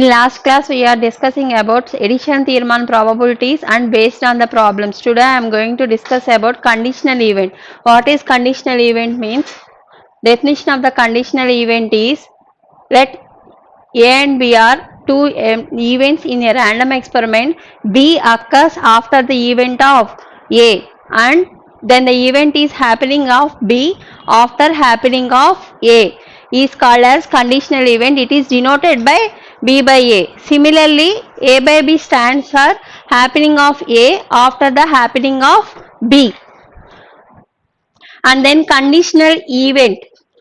In last class, we are discussing about addition theorem on probabilities and based on the problems. Today, I am going to discuss about conditional event. What is conditional event means? Definition of the conditional event is, let A and B are two events in a random experiment. B occurs after the event of A, and then the event is happening of B after happening of A is called as conditional event. It is denoted by B by A. Similarly, A by B stands for happening of A after the happening of B. And then conditional event,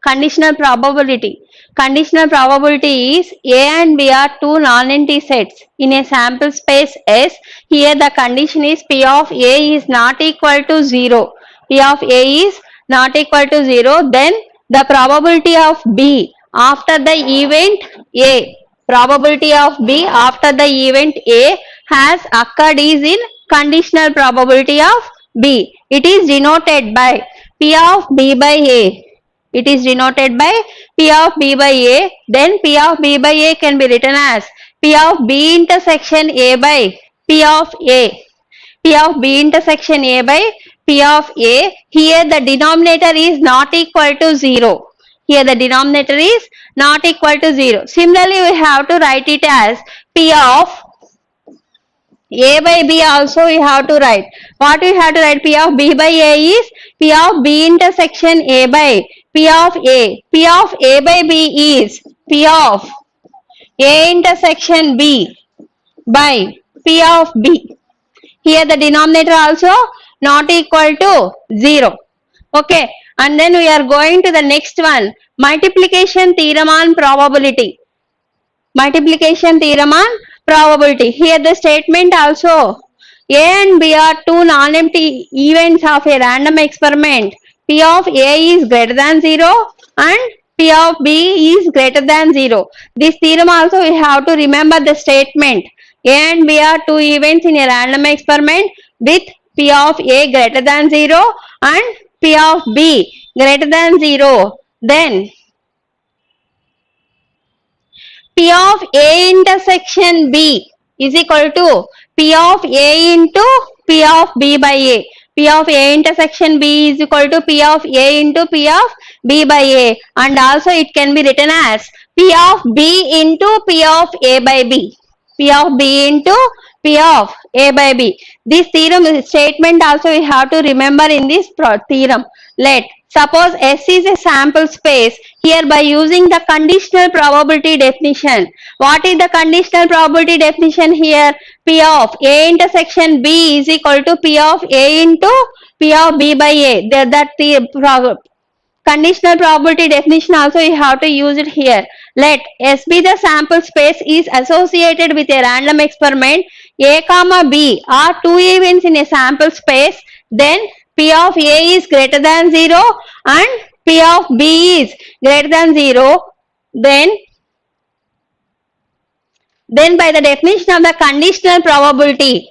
conditional probability. Conditional probability is A and B are two non-empty sets in a sample space S. Here the condition is P of A is not equal to 0. P of A is not equal to 0. Then the probability of B after the event A, probability of B after the event A has occurred is in conditional probability of B. It is denoted by P of B by A. It is denoted by P of B by A. Then P of B by A can be written as P of B intersection A by P of A. P of B intersection A by P of A. Here the denominator is not equal to 0. Here the denominator is not equal to 0. Similarly, we have to write it as P of A by B also we have to write. What we have to write? P of B by A is P of B intersection A by P of A. P of A by B is P of A intersection B by P of B. Here the denominator also not equal to 0. Okay. And then we are going to the next one. Multiplication theorem on probability. Multiplication theorem on probability. Here the statement also, A and B are two non-empty events of a random experiment. P of A is greater than 0 and P of B is greater than 0. This theorem also we have to remember the statement. A and B are two events in a random experiment with P of A greater than 0 and P of B greater than 0. Then P of A intersection B is equal to P of A into P of B by A. P of A intersection B is equal to P of A into P of B by A, and also it can be written as P of B into P of A by B. P of B into P of A by B. This theorem statement also we have to remember in this theorem. Let suppose S is a sample space. Here by using the conditional probability definition. What is the conditional probability definition here? P of A intersection B is equal to P of A into P of B by A. That the conditional probability definition also you have to use it here. Let S be the sample space is associated with a random experiment. A comma B are two events in a sample space. Then P of A is greater than 0 and P of B is greater than 0. Then by the definition of the conditional probability,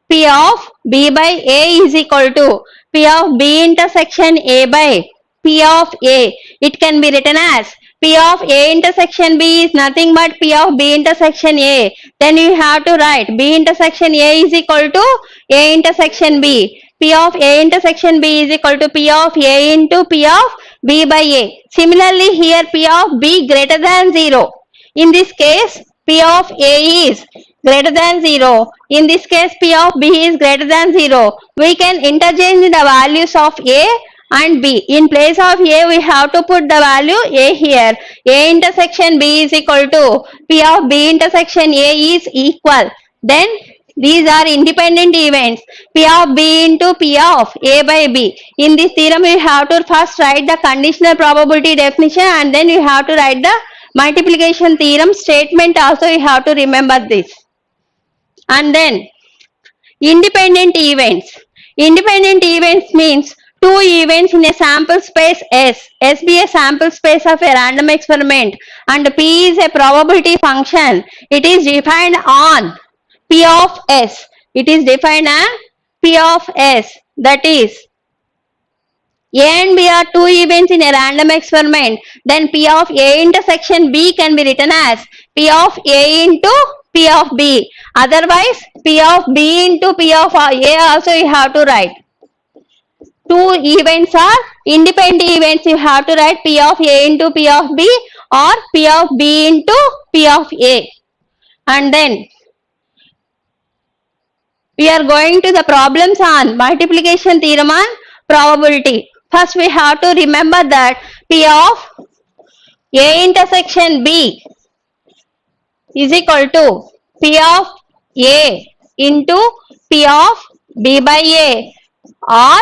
P of B by A is equal to P of B intersection A by P of A. It can be written as P of A intersection B is nothing but P of B intersection A. Then you have to write B intersection A is equal to A intersection B. P of A intersection B is equal to P of A into P of B by A. Similarly, here P of B greater than 0. In this case, P of A is greater than 0. In this case, P of B is greater than 0. We can interchange the values of A and B. In place of A, we have to put the value A here. A intersection B is equal to P of B intersection A is equal. Then these are independent events. P of B into P of A by B. In this theorem, you have to first write the conditional probability definition and then you have to write the multiplication theorem statement also you have to remember this. And then independent events. Independent events means two events in a sample space S. S be a sample space of a random experiment and P is a probability function. It is defined on P of S. It is defined as P of S. That is A and B are two events in a random experiment, then P of A intersection B can be written as P of A into P of B. Otherwise, P of B into P of A also you have to write. Two events are independent events. You have to write P of A into P of B or P of B into P of A. And then we are going to the problems on multiplication theorem and probability. First, we have to remember that P of A intersection B is equal to P of A into P of B by A or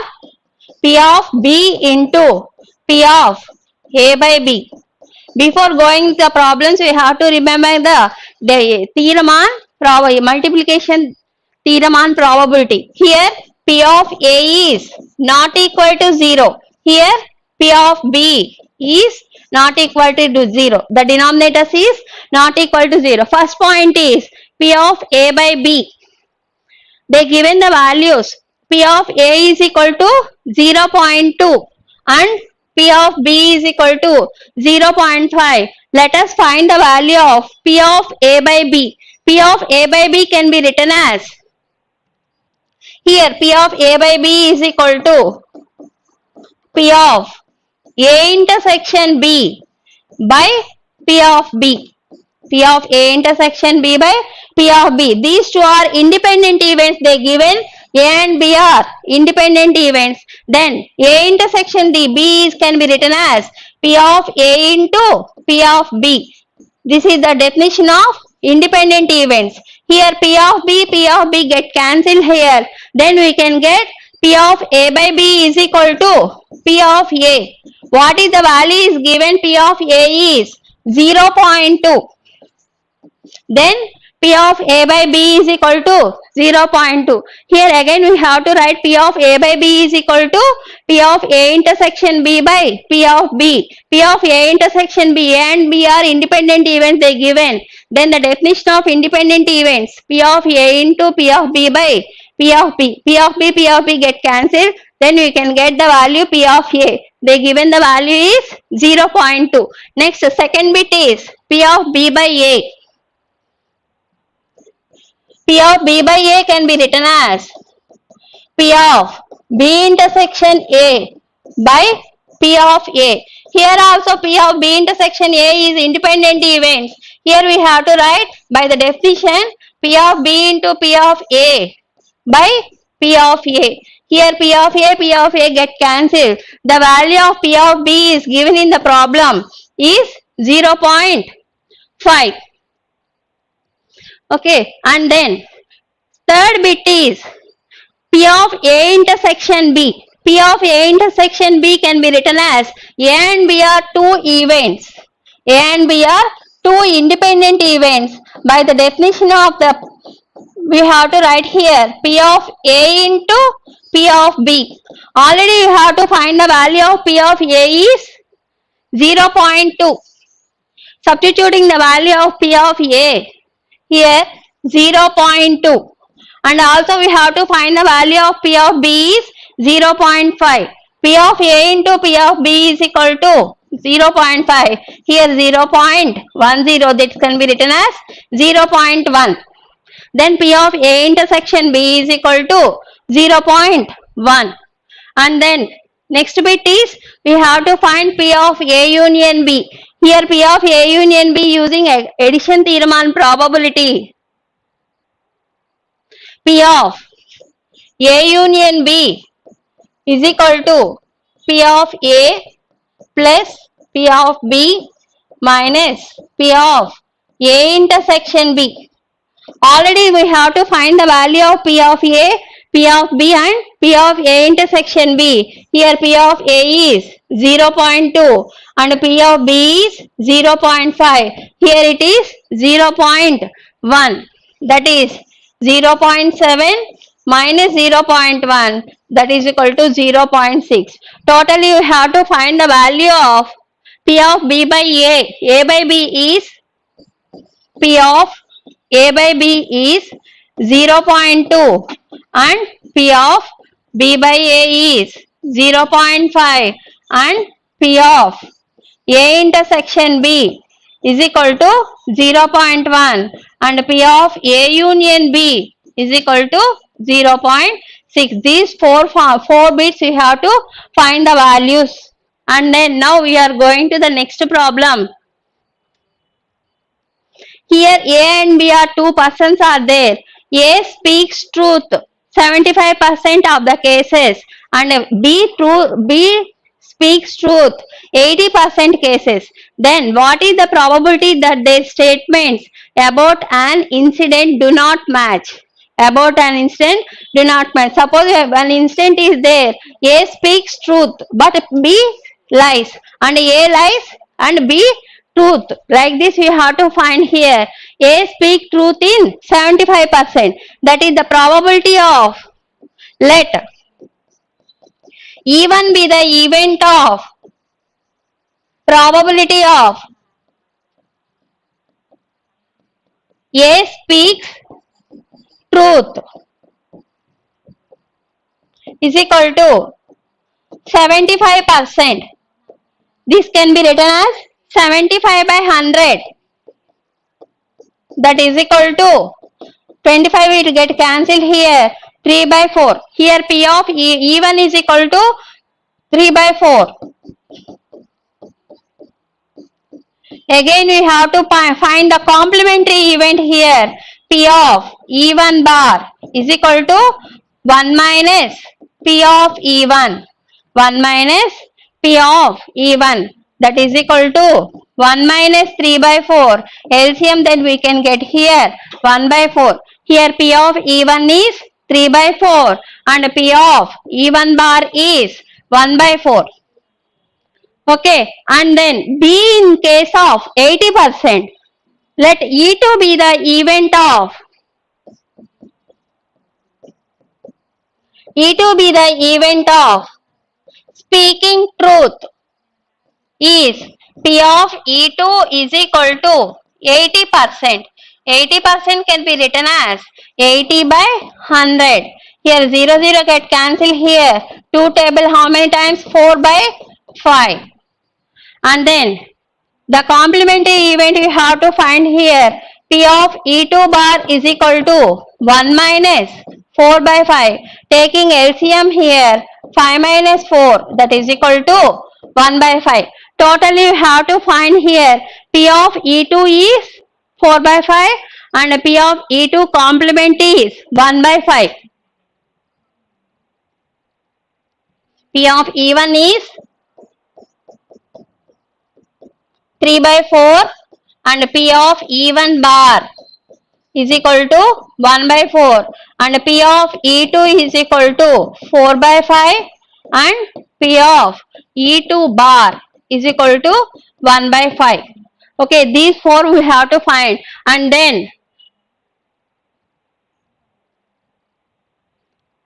P of B into P of A by B. Before going to the problems, we have to remember the theorem on multiplication theorem on probability. Here, P of A is not equal to 0. Here, P of B is not equal to 0. The denominator is not equal to 0. First point is P of A by B. They given the values. P of A is equal to 0.2 and P of B is equal to 0.5. Let us find the value of P of A by B. P of A by B can be written as, here P of A by B is equal to P of A intersection B by P of B. P of A intersection B by P of B. These two are independent events. They given A and B are independent events. Then A intersection B can be written as P of A into P of B. This is the definition of independent events. Here P of B get cancelled here. Then we can get P of A by B is equal to P of A. What is the value is given? P of A is 0.2. Then P of A by B is equal to 0.2. Here again we have to write P of A by B is equal to P of A intersection B by P of B. P of A intersection B and B are independent events they given. Then the definition of independent events, P of A into P of B by P of B. P of B get cancelled. Then we can get the value P of A. They given the value is 0.2. Next, second bit is P of B by A. P of B by A can be written as P of B intersection A by P of A. Here also P of B intersection A is independent events. Here we have to write by the definition P of B into P of A by P of A. Here P of A get cancelled. The value of P of B is given in the problem is 0.5. Okay, and then third bit is P of A intersection B. P of A intersection B can be written as A and B are two events. A and B are two independent events. By the definition of the, we have to write here P of A into P of B. Already you have to find the value of P of A is 0.2. Substituting the value of P of A here 0.2, and also we have to find the value of P of B is 0.5. P of A into P of B is equal to 0.5. Here 0.10, that can be written as 0.1. Then P of A intersection B is equal to 0.1. And then next bit is we have to find P of A union B. Here P of A union B using addition theorem on probability. P of A union B is equal to P of A plus P of B minus P of A intersection B. Already we have to find the value of P of A, P of B and P of A intersection B. Here P of A is 0.2 and P of B is 0.5. Here it is 0.1. That is 0.7 minus 0.1, that is equal to 0.6. Totally you have to find the value of P of B by A. A by B is P of A by B is 0.2 and P of B by A is 0.5 and P of A intersection B is equal to 0.1 and P of A union B is equal to 0.6. These four bits we have to find the values. And then now we are going to the next problem. Here A and B are two persons are there. A speaks truth 75% of the cases and B speaks truth 80% cases. Then what is the probability that their statements about an incident do not match? About an incident do not match. Suppose an incident is there. A speaks truth but B lies and A lies and B truth. Like this we have to find here. A speak truth in 75%. That is the probability of, let E1 be the event of probability of A speaks truth is equal to 75%. This can be written as 75 by 100. That is equal to 25 will get cancelled here. 3 by 4. Here P of E1 is equal to 3 by 4. Again we have to find the complementary event here. P of E1 bar is equal to 1 minus P of E1. 1 minus P of E1. That is equal to 1 minus 3 by 4. LCM then we can get here 1 by 4. Here P of E1 is 3 by 4 and P of E1 bar is 1 by 4. Okay, and then B in case of 80%. Let E2 be the event of speaking truth is P of E2 is equal to 80%. 80% can be written as 80 by 100. Here 0 get cancelled here. 2 table how many times? 4 by 5. And then the complementary event we have to find here. P of E2 bar is equal to 1 minus 4 by 5. Taking LCM here 5 minus 4 that is equal to 1 by 5. Totally we have to find here P of E2 is 4 by 5 and P of E2 complement is 1 by 5. P of E1 is 3 by 4 and P of E1 bar is equal to 1 by 4 and P of E2 is equal to 4 by 5 and P of E2 bar is equal to 1 by 5. Okay, these four we have to find, and then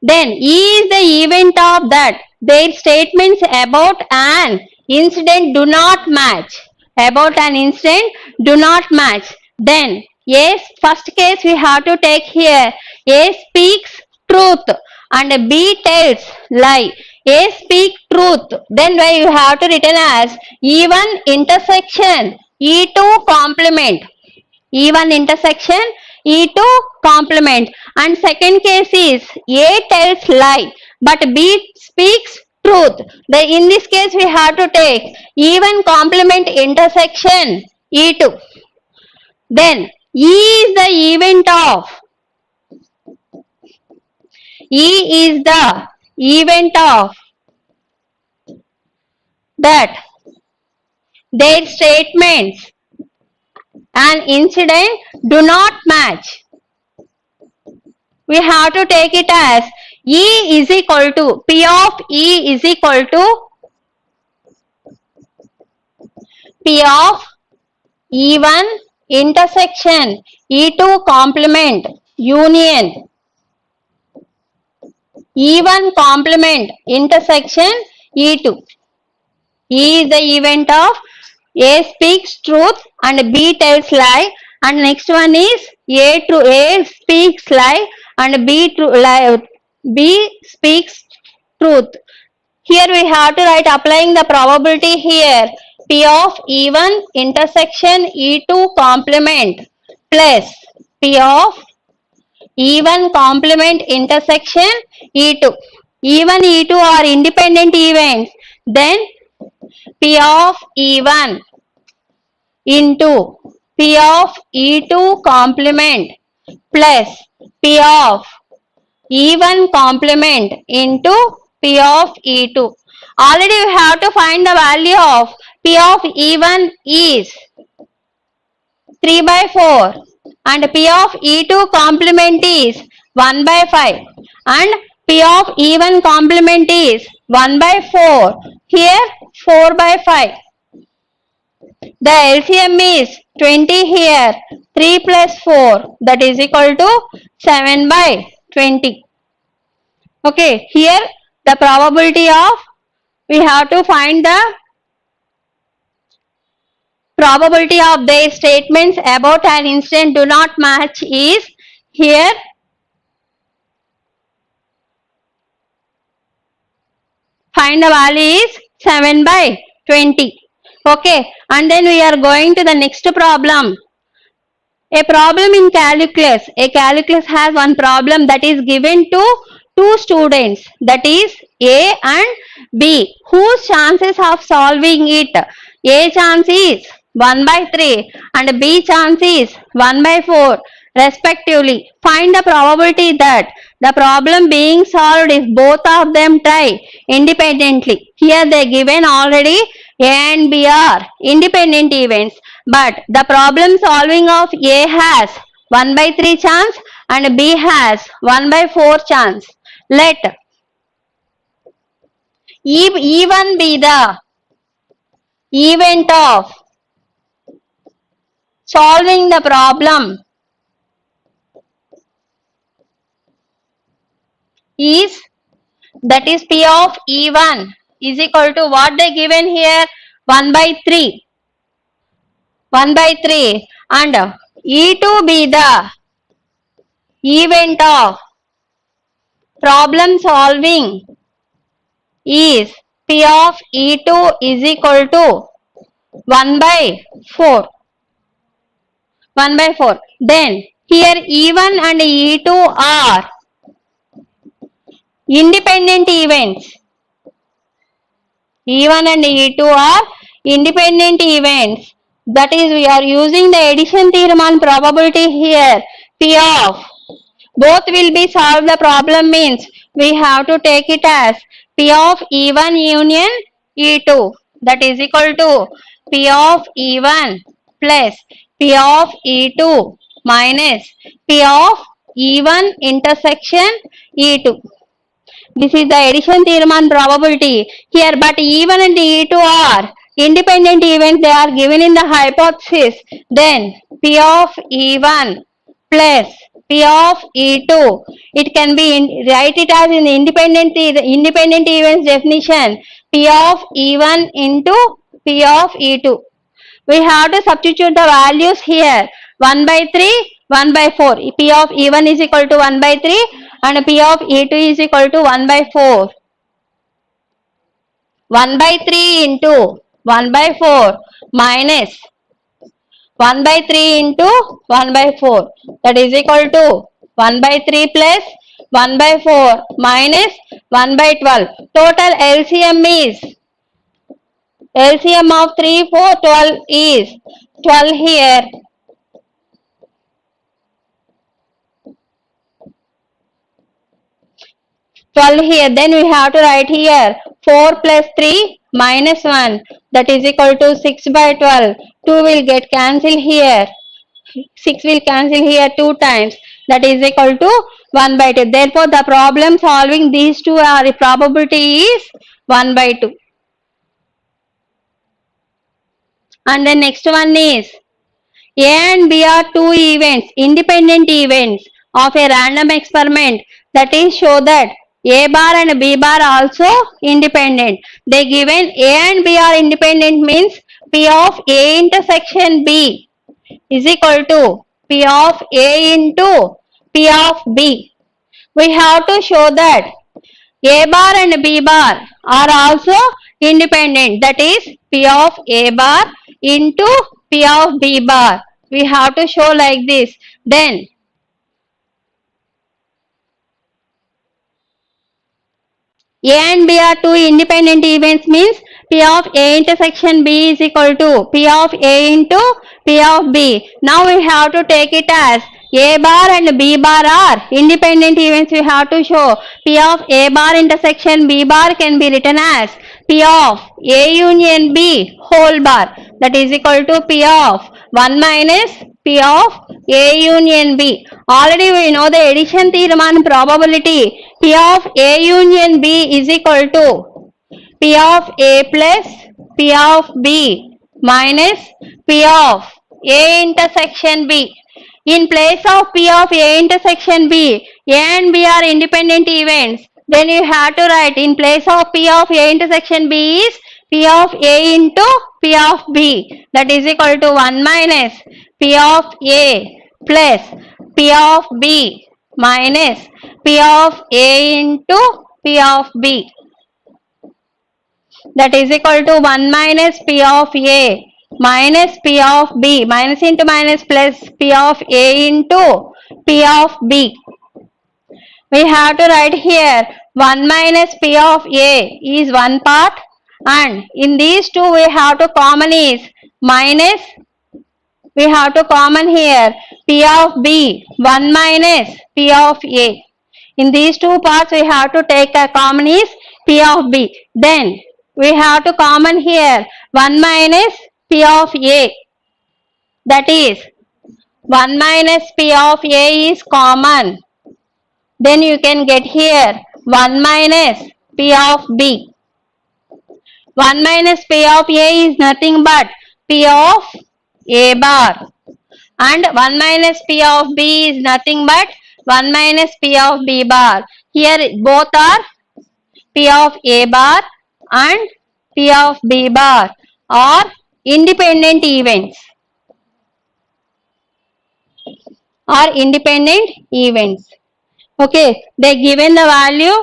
E is the event of that their statements about an incident do not match. About an incident do not match. Then A, first case we have to take here. A speaks truth and B tells lie. A speak truth. Then you have to written as E1 intersection E2 complement. E1 intersection E2 complement. And second case is A tells lie but B speaks truth. In this case we have to take E1 complement intersection E2. Then E is the event of that their statements and incident do not match. We have to take it as E is equal to P of E is equal to P of E1 intersection E2 complement union E1 complement intersection E2. E is the event of A speaks truth and B tells lie, and next one is A speaks lie and B speaks truth. Here we have to write applying the probability here. P of E1 intersection E2 complement plus P of E1 complement intersection E2. E1, E2 are independent events. Then P of E1 into P of E2 complement plus P of E1 complement into P of E2. Already we have to find the value of P of E1 is 3 by 4 and P of E2 complement is 1 by 5 and P of E1 complement is 1 by 4. Here 4 by 5. The LCM is 20 here. 3 plus 4 that is equal to 7 by 20. Okay, here the probability of, we have to find the probability of their statements about an incident do not match is here find the value is 7 by 20. Okay, and then we are going to the next problem. A problem in calculus. A calculus has one problem that is given to two students, that is A and B, whose chances of solving it, A chance is 1 by 3 and B chance is 1 by 4 respectively. Find the probability that the problem being solved if both of them try independently. Here they given already A and B are independent events, but the problem solving of A has 1 by 3 chance and B has 1 by 4 chance. Let E1 be the event of solving the problem is, that is P of E1 is equal to what they given here, 1 by 3. 1 by 3 and E2 be the event of problem solving is P of E2 is equal to 1 by 4. 1 by 4. Then here E1 and E2 are independent events. E1 and E2 are independent events. That is, we are using the addition theorem on probability here. P of both will be solved the problem means we have to take it as P of E1 union E2, that is equal to P of E1 plus P of E2 minus P of E1 intersection E2. This is the addition theorem on probability here, but E1 and E2 are independent events, they are given in the hypothesis. Then P of E1 plus P of E2, it can be write it as in the independent events definition, P of E1 into P of E2. We have to substitute the values here, 1 by 3, 1 by 4. P of E1 is equal to 1 by 3 and P of E2 is equal to 1 by 4. 1 by 3 into 1 by 4 minus 1 by 3 into 1 by 4, that is equal to 1 by 3 plus 1 by 4 minus 1 by 12. Total LCM is, LCM of 3, 4, 12 is 12 here. 12 here, then we have to write here 4 plus 3 minus 1, that is equal to 6 by 12. 2 will get cancelled here, 6 will cancel here 2 times, that is equal to 1 by 2. Therefore, the problem solving these two are, the probability is 1 by 2. And the next one is A and B are two events, independent events of a random experiment, that is show that A bar and B bar also independent. They given A and B are independent means P of A intersection B is equal to P of A into P of B. We have to show that A bar and B bar are also independent. That is P of A bar into P of B bar. We have to show like this. Then A and B are two independent events means P of A intersection B is equal to P of A into P of B. Now we have to take it as A bar and B bar are independent events. We have to show P of A bar intersection B bar can be written as P of A union B whole bar, that is equal to P of 1 minus P of A union B. Already we know the addition theorem on probability. P of A union B is equal to P of A plus P of B minus P of A intersection B. In place of P of A intersection B, A and B are independent events. Then you have to write in place of P of A intersection B is P of A into P of B, that is equal to 1 minus P of A plus P of B minus P of A into P of B, that is equal to 1 minus P of A minus P of B, minus into minus plus P of A into P of B. We have to write here 1 minus P of A is one part, and in these two we have to common is minus, we have to common here P of B 1 minus P of A. In these two parts we have to take a common is P of B. Then we have to common here 1 minus P of A, that is 1 minus P of A is common. Then you can get here 1 minus P of B. 1 minus P of A is nothing but P of A bar, and 1 minus P of B is nothing but 1 minus P of B bar. Here both are P of A bar and P of B bar are independent events. Okay, they given the value.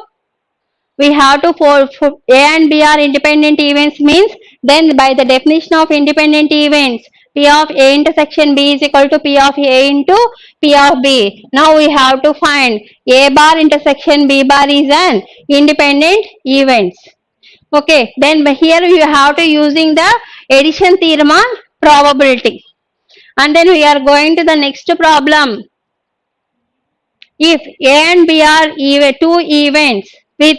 We have to for A and B are independent events means, then by the definition of independent events, P of A intersection B is equal to P of A into P of B. Now we have to find A bar intersection B bar is an independent events. Okay, then here you have to using the addition theorem on probability. And then we are going to the next problem. If A and B are two events with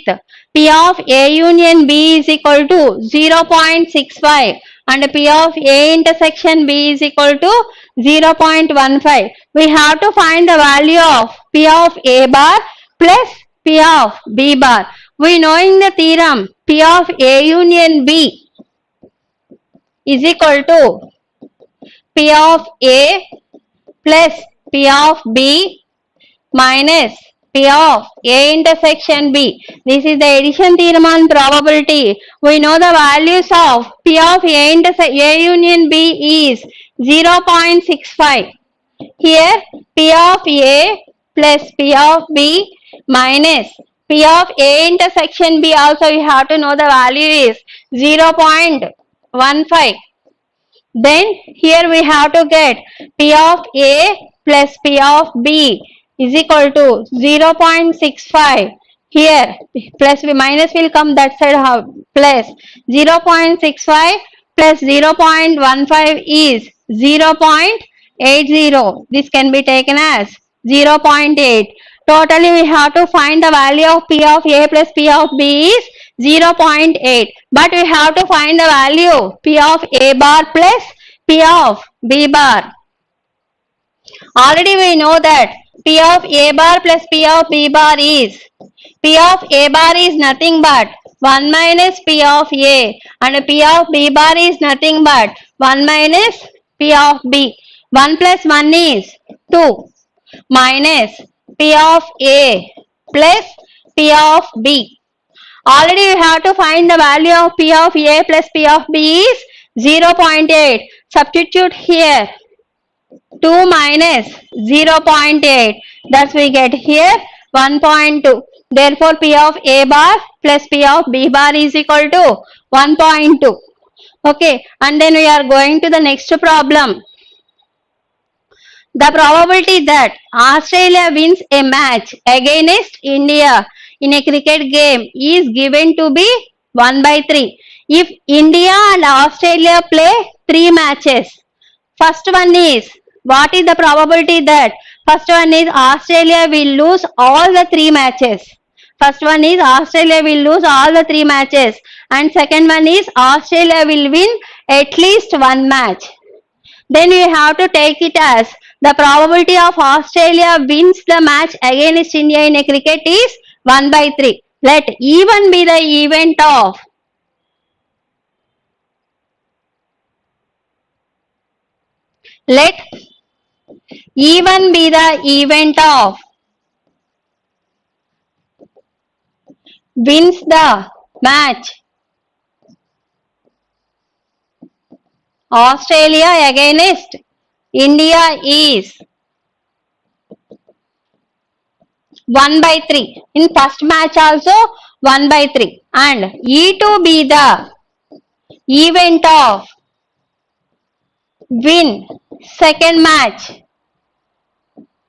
P of A union B is equal to 0.65 and P of A intersection B is equal to 0.15, we have to find the value of P of A bar plus P of B bar. We knowing the theorem P of A union B is equal to P of A plus P of B minus P of A intersection B. This is the addition theorem on probability. We know the values of P of A union B is 0.65. Here P of A plus P of B minus P of A intersection B also we have to know the value is 0.15. Then here we have to get P of A plus P of B is equal to 0.65. Here plus minus will come that side, plus 0.65 plus 0.15 is 0.80. This can be taken as 0.8. Totally we have to find the value of P of A plus P of B is 0.8. But we have to find the value P of A bar plus P of B bar. Already we know that P of A bar plus P of B bar is, P of A bar is nothing but 1 minus P of A and P of B bar is nothing but 1 minus P of B. 1 plus 1 is 2 minus P of A plus P of B. Already we have to find the value of P of A plus P of B is 0.8. Substitute here 2 minus 0.8. Thus we get here 1.2. Therefore, P of A bar plus P of B bar is equal to 1.2. Okay, and then we are going to the next problem. The probability that Australia wins a match against India in a cricket game is given to be 1 by 3. If India and Australia play 3 matches, first one is, what is the probability that? First one is Australia will lose all the 3 matches. First one is Australia will lose all the 3 matches. And second one is Australia will win at least one match. Then we have to take it as the probability of Australia wins the match against India in a cricket is 1 by 3. Let even be the event of wins the match Australia against India is 1 by 3. In first match also 1 by 3. And E to be the event of win second match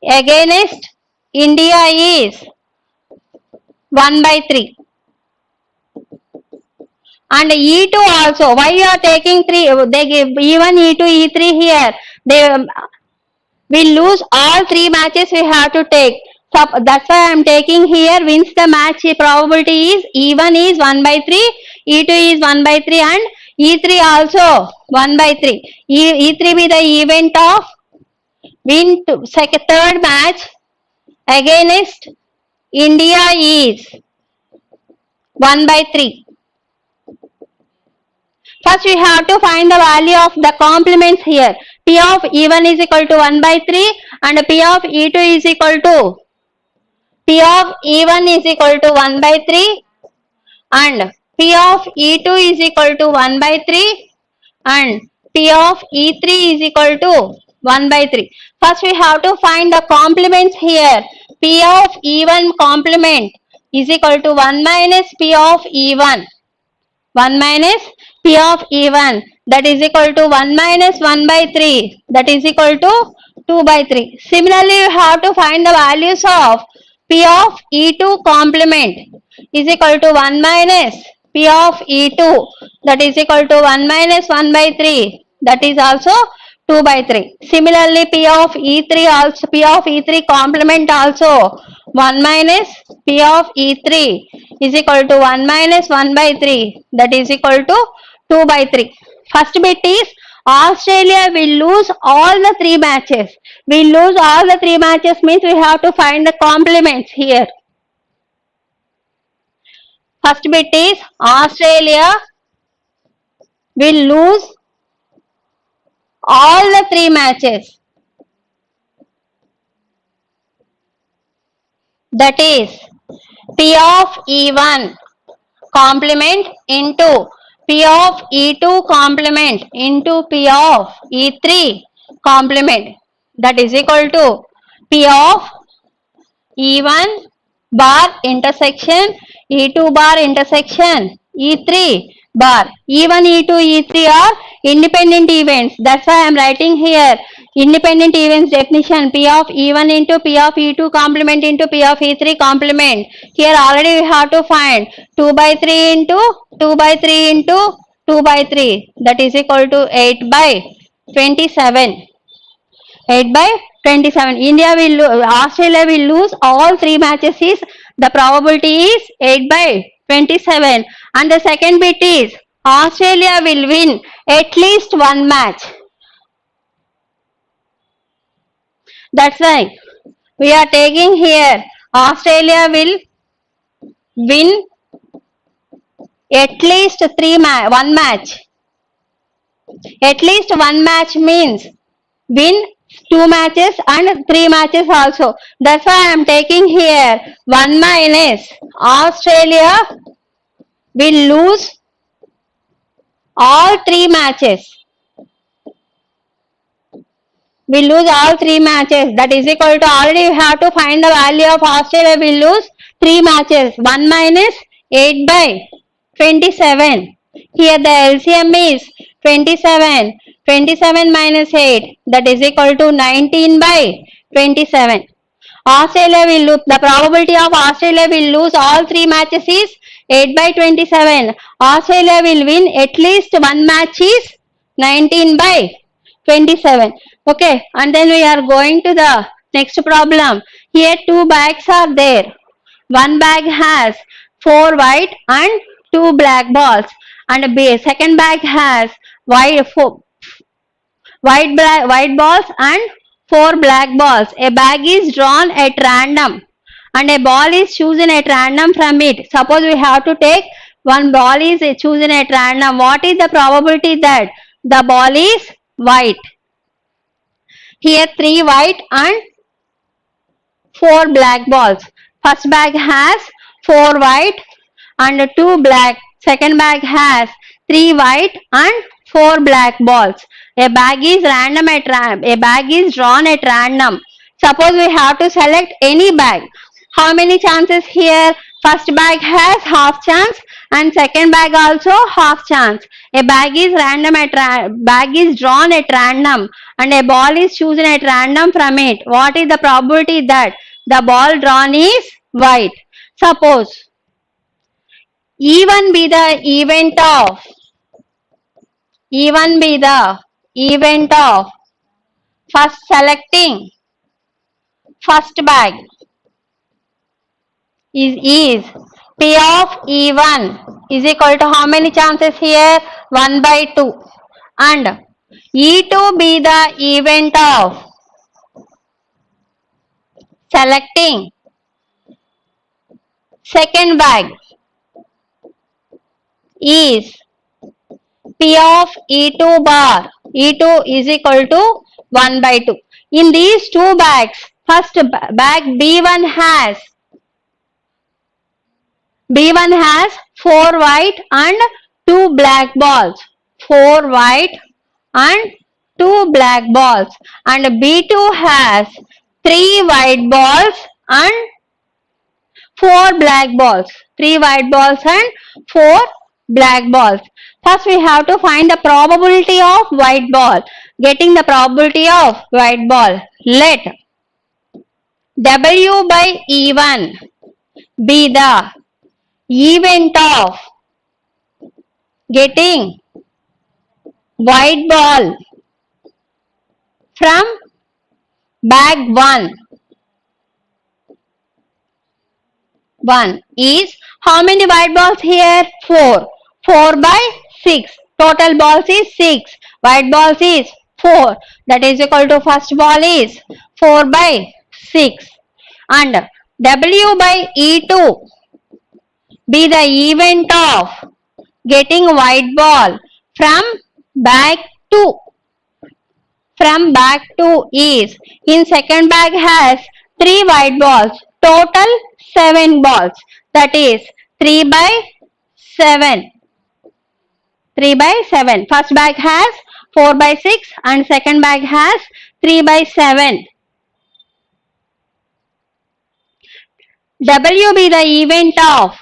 against India is 1 by 3. And E2 also, why you are taking 3? They give even E2, E3 here. They will lose all 3 matches we have to take. So that's why I am taking here wins the match probability is E1 is 1 by 3, E2 is 1 by 3 and E3 also 1 by 3. E3 be the event of win second third match against India is 1 by 3. First we have to find the value of the complements here. P of E1 is equal to 1 by 3 and P of E2 is equal to P of E1 is equal to 1 by 3 and P of E2 is equal to 1 by 3 and P of E3 is equal to 1 by 3. First we have to find the complements here. P of E1 complement is equal to 1 minus P of E1. 1 minus P of E1 that is equal to 1 minus 1 by 3 that is equal to 2 by 3. Similarly, you have to find the values of P of E2 complement is equal to 1 minus P of E2 that is equal to 1 minus 1 by 3 that is also 2 by 3. Similarly, P of E3 complement also 1 minus P of E3 is equal to 1 minus 1 by 3 that is equal to 2 by 3. First bit is Australia will lose all the 3 matches. Will lose all the 3 matches means we have to find the complements here. First bit is Australia will lose all the 3 matches. That is P of E1 complement into P of E2 complement into P of E3 complement that is equal to P of E1 bar intersection E2 bar intersection E3 bar. E1, E2, E3 are independent events. That's why I am writing here independent events definition. P of E1 into P of E2 complement into P of E3 complement. Here already we have to find 2 by 3 into 2 by 3 into 2 by 3 that is equal to 8 by 27. 8 by 27. Australia will lose all 3 matches is the probability is 8 by 27 and the second bit is Australia will win at least one match. That's why we are taking here Australia will win at least one match. At least one match means win 2 matches and 3 matches also. That's why I am taking here 1 minus Australia will lose all 3 matches. Will lose all 3 matches that is equal to already we have to find the value of Australia will lose 3 matches. 1 minus 8 by 27. Here the LCM is 27. 27 minus 8, that is equal to 19 by 27. Australia will lose. The probability of Australia will lose all 3 matches is 8 by 27. Australia will win at least one match is 19 by 27. Okay, and then we are going to the next problem. Here 2 bags are there. One bag has 4 white and 2 black balls, and a second bag has white balls and 4 black balls. A bag is drawn at random and a ball is chosen at random from it. Suppose we have to take one ball is chosen at random. What is the probability that the ball is white? Here 3 white and 4 black balls. First bag has 4 white and 2 black. Second bag has 3 white and 4 black balls. A bag is drawn at random. Suppose we have to select any bag. How many chances here? First bag has half chance and second bag also half chance. A bag is drawn at random and a ball is chosen at random from it. What is the probability that the ball drawn is white? Suppose E1 be the event of first selecting first bag is P of E1 is equal to how many chances here? 1 by 2. And E2 be the event of selecting second bag is P of E2 bar. E2 is equal to 1 by 2. In these two bags, first bag B1 has 4 white and 2 black balls. 4 white and 2 black balls. And B2 has 3 white balls and 4 black balls. 3 white balls and 4 black balls. First we have to find the probability of white ball. Getting the probability of white ball. Let W by E1 be the event of getting white ball from bag 1 is how many white balls here? 4. 4 by 6. Total balls is 6. White balls is 4. That is equal to first ball is 4 by 6. And W by E2 be the event of getting white ball from bag 2. From bag 2 is in second bag has 3 white balls. Total 7 balls. That is 3 by 7. 3 by 7. First bag has 4 by 6 and second bag has 3 by 7. W be the event of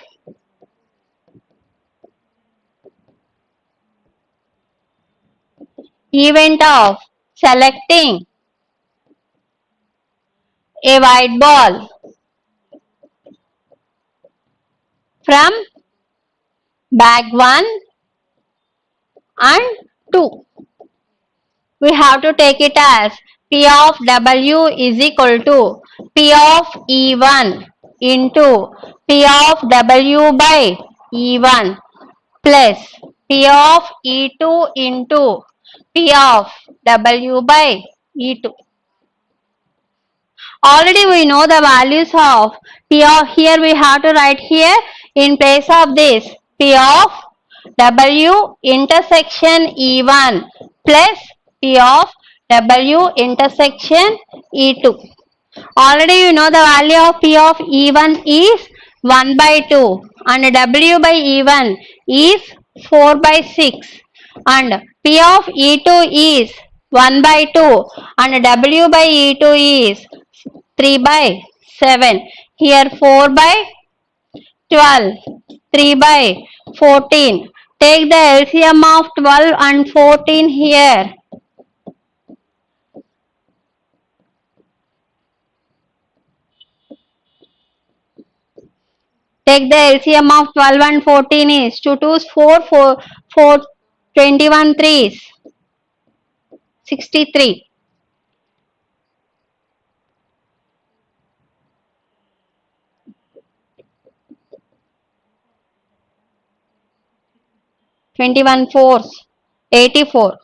selecting a white ball from bag 1 and 2. We have to take it as P of W is equal to P of E1 into P of W by E1 plus P of E2 into P of W by E2. Already we know the values of P of, here we have to write here in place of this P of W intersection E1 plus P of W intersection E2. Already you know the value of P of E1 is 1 by 2 and W by E1 is 4 by 6 and P of E2 is 1 by 2 and W by E2 is 3 by 7. Here 4 by 12. 3 by 14. Take the LCM of 12 and 14 here. Take the LCM of 12 and 14 is 2 2s 4, 4, 21 3s, 63. 21 4s, 84.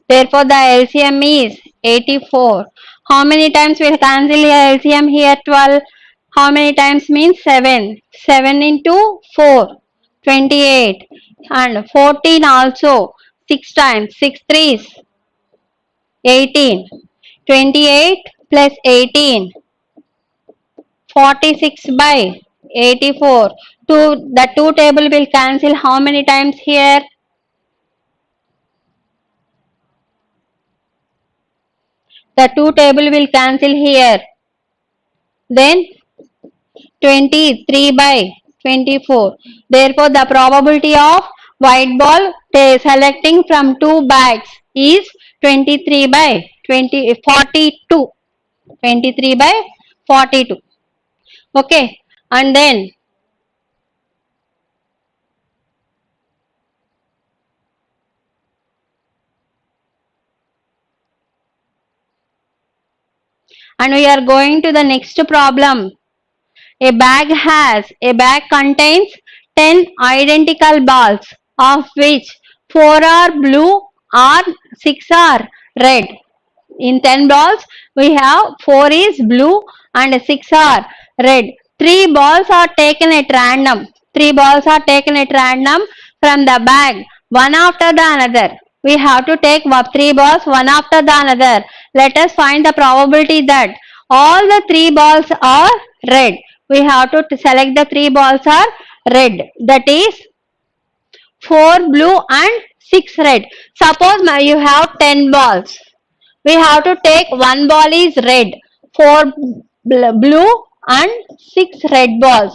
Therefore, the LCM is 84. How many times will cancel here LCM here? 12. How many times means 7. 7 into 4, 28. And 14 also 6 times. 6 threes, 18. 28 plus 18, 46 by 84. The 2 table will cancel how many times here? The 2 table will cancel here. Then 23 by 24. Therefore, the probability of white ball selecting from 2 bags is 23 by 42. 23 by 42. Okay. And then we are going to the next problem. A bag contains 10 identical balls, of which 4 are blue or 6 are red. In 10 balls, we have 4 is blue and 6 are red. 3 balls are taken at random. 3 balls are taken at random from the bag, one after the another. We have to take 3 balls one after the another. Let us find the probability that all the 3 balls are red. We have to select the 3 balls are red. That is 4 blue and 6 red. Suppose you have 10 balls. We have to take 1 ball is red, 4 blue and 6 red balls.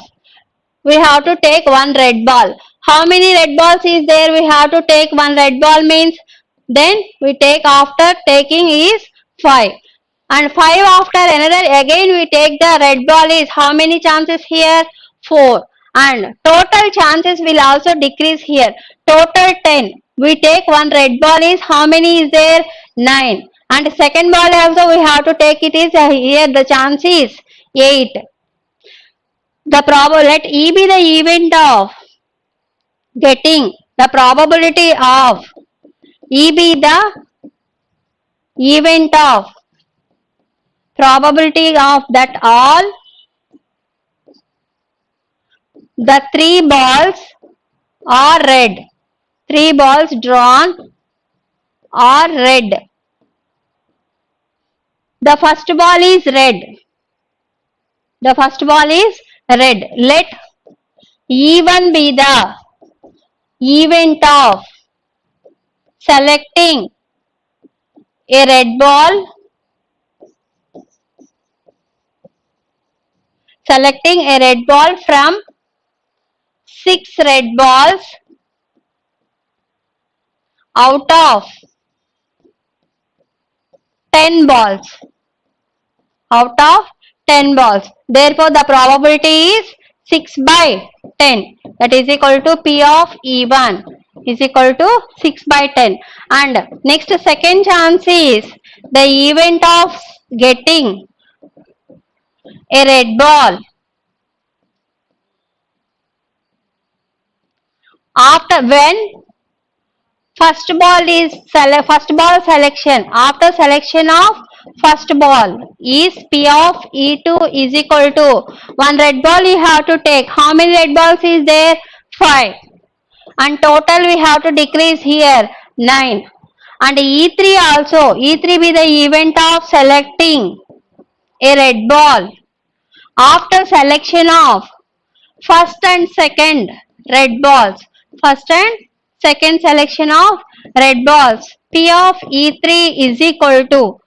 We have to take 1 red ball. How many red balls is there? We have to take 1 red ball means then we take after taking is 5. And 5 after another again we take the red ball is how many chances here? 4. And total chances will also decrease here. Total 10. We take 1 red ball is how many is there? 9. And second ball also we have to take it is here the chance is 8. Let E be the event of getting the probability of E be the event of probability of that all the 3 balls are red. 3 balls drawn are red. The first ball is red. The first ball is red. Let E1 be the event of selecting a red ball, from 6 red balls out of 10 balls. Out of 10 balls. Therefore, the probability is 6 by 10. That is equal to P of E1 is equal to 6 by 10. And next second chance is the event of getting a red ball after when first ball selection, after selection of first ball is P of E2 is equal to 1 red ball you have to take. How many red balls is there? 5. And total we have to decrease here 9. And E3 also, E3 be the event of selecting a red ball after selection of first and second red balls. First and second selection of red balls. P of E3 is equal to,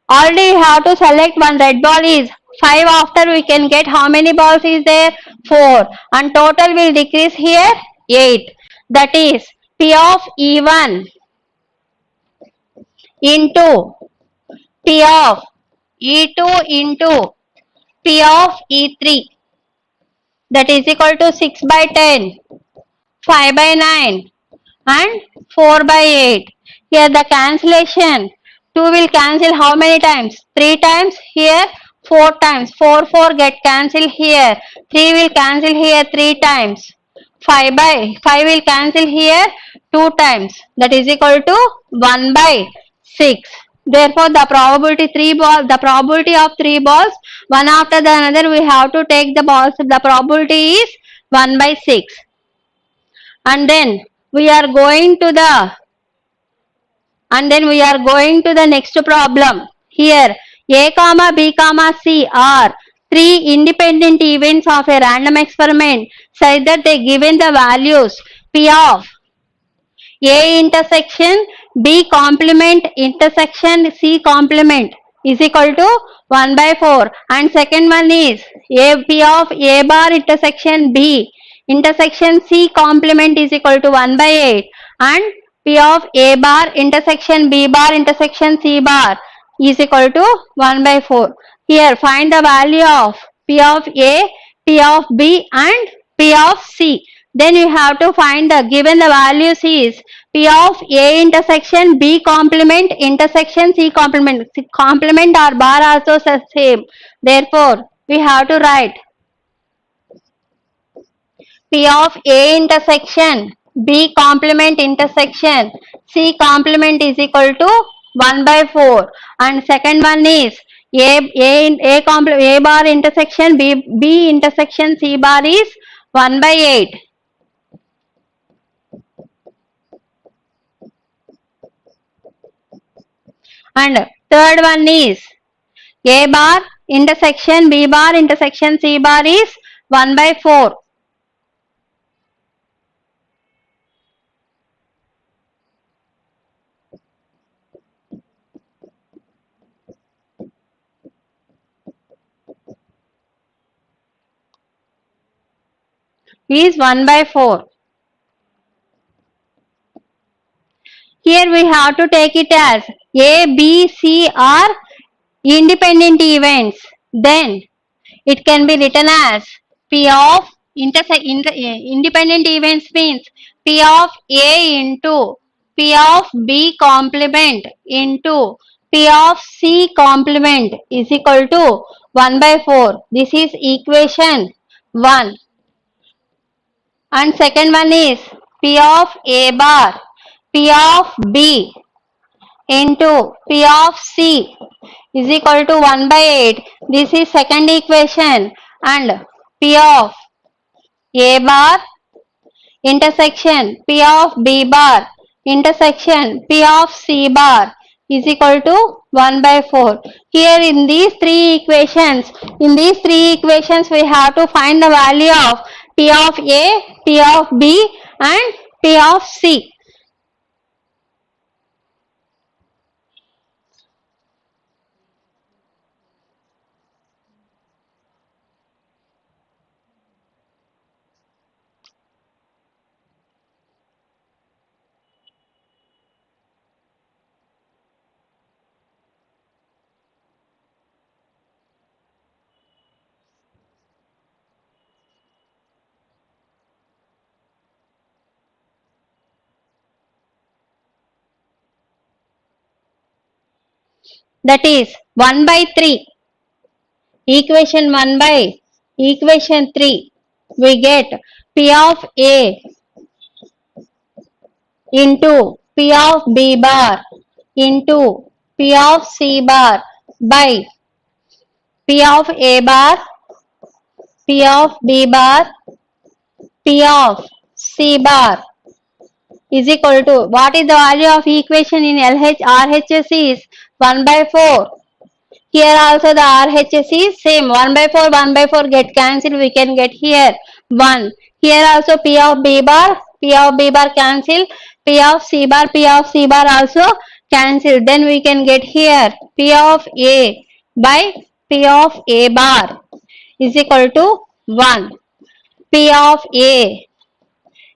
already you have to select 1 red ball is 5 after we can get how many balls is there? 4. And total will decrease here 8. That is P of E1 into P of E2 into P of E3. That is equal to 6 by 10, 5 by 9 and 4 by 8. Here the cancellation. 2 will cancel how many times? 3 times. Here 4 times. 4 get cancelled here. 3 will cancel here 3 times. 5 will cancel here 2 times. That is equal to 1 by 6. Therefore, the probability of 3 balls, one after the another, we have to take the balls. The probability is 1 by 6. And then we are going to the next problem. Here A comma B comma C are three independent events of a random experiment such that they given the values P of A intersection B complement intersection C complement is equal to 1 by 4, and second one is P of A bar intersection B intersection C complement is equal to 1 by 8, and P of A bar intersection B bar intersection C bar is equal to 1 by 4. Here find the value of P of A, P of B and P of C. Then you have to find the given the values is P of A intersection B complement intersection C complement. Complement or bar also same. Therefore, we have to write P of A intersection B complement intersection C complement is equal to 1 by 4, and second one is A bar intersection B intersection C bar is 1 by 8. And third one is A bar intersection B bar intersection C bar is 1 by 4. Is 1 by 4. Here we have to take it as A, B, C are independent events. Then it can be written as P of independent events means P of A into P of B complement into P of C complement is equal to 1 by 4. This is equation 1. And second one is P of A bar, P of B into P of C is equal to 1 by 8. This is second equation. And P of A bar intersection P of B bar intersection P of C bar is equal to 1 by 4. Here in these three equations we have to find the value of P of A, P of B and P of C. That is 1 by 3. Equation 1 by equation 3. We get P of A into P of B bar into P of C bar by P of A bar, P of B bar, P of C bar is equal to, what is the value of equation in RHS is 1 by 4. Here also the RHS is same, 1 by 4 get cancelled, we can get here 1. Here also P of B bar cancel, P of C bar also cancel. Then we can get here P of A by P of A bar is equal to 1. P of A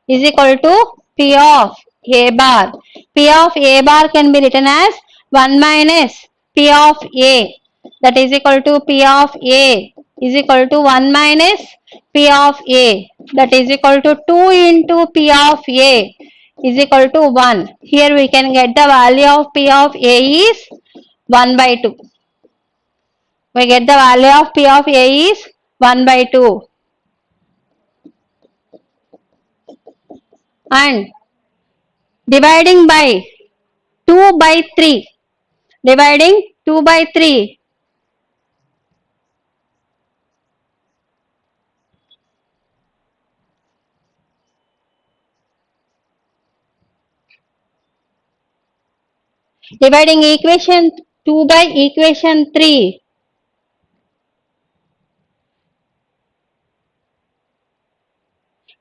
is equal to P of A bar. P of A bar can be written as 1 minus P of A, that is equal to P of A is equal to 1 minus P of A, that is equal to 2 into P of A is equal to 1. Here we can get the value of P of A is 1 by 2. We get the value of P of A is 1 by 2. And dividing by 2 by 3. Dividing 2 by 3. Dividing equation 2 by equation 3.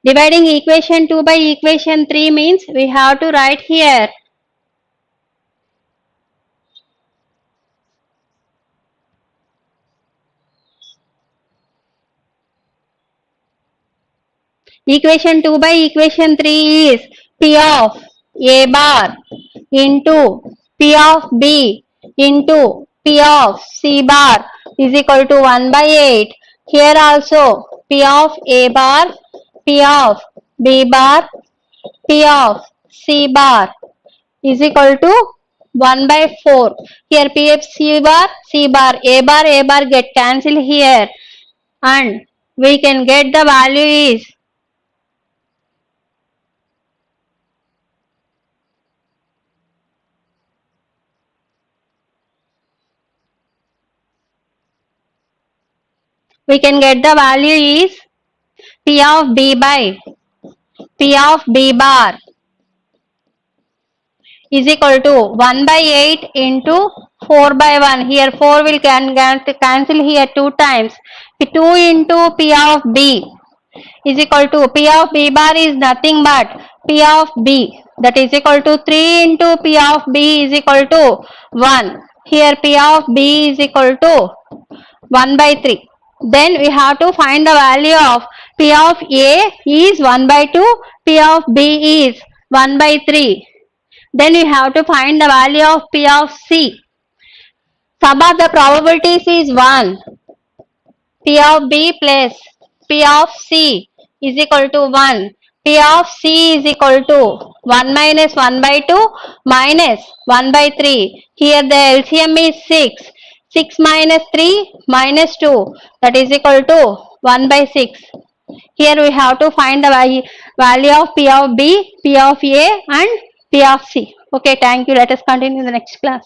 Dividing equation 2 by equation 3 means we have to write here equation 2 by equation 3 is P of A bar into P of B into P of C bar is equal to 1 by 8. Here also P of A bar, P of B bar, P of C bar is equal to 1 by 4. Here P of C bar, A bar get cancelled here, and we can get the value is we can get the value is P of B by P of B bar is equal to 1 by 8 into 4 by 1. Here 4 will cancel here 2 times. 2 into P of B is equal to P of B bar is nothing but P of B, that is equal to 3 into P of B is equal to 1. Here P of B is equal to 1 by 3. Then we have to find the value of P of A is 1 by 2, P of B is 1 by 3. Then we have to find the value of P of C. Sum of the probabilities is 1. P of B plus P of C is equal to 1. P of C is equal to 1 minus 1 by 2 minus 1 by 3. Here the LCM is 6. 6 minus 3 minus 2, that is equal to 1 by 6. Here we have to find the value of P of B, P of A and P of C. Okay, thank you. Let us continue in the next class.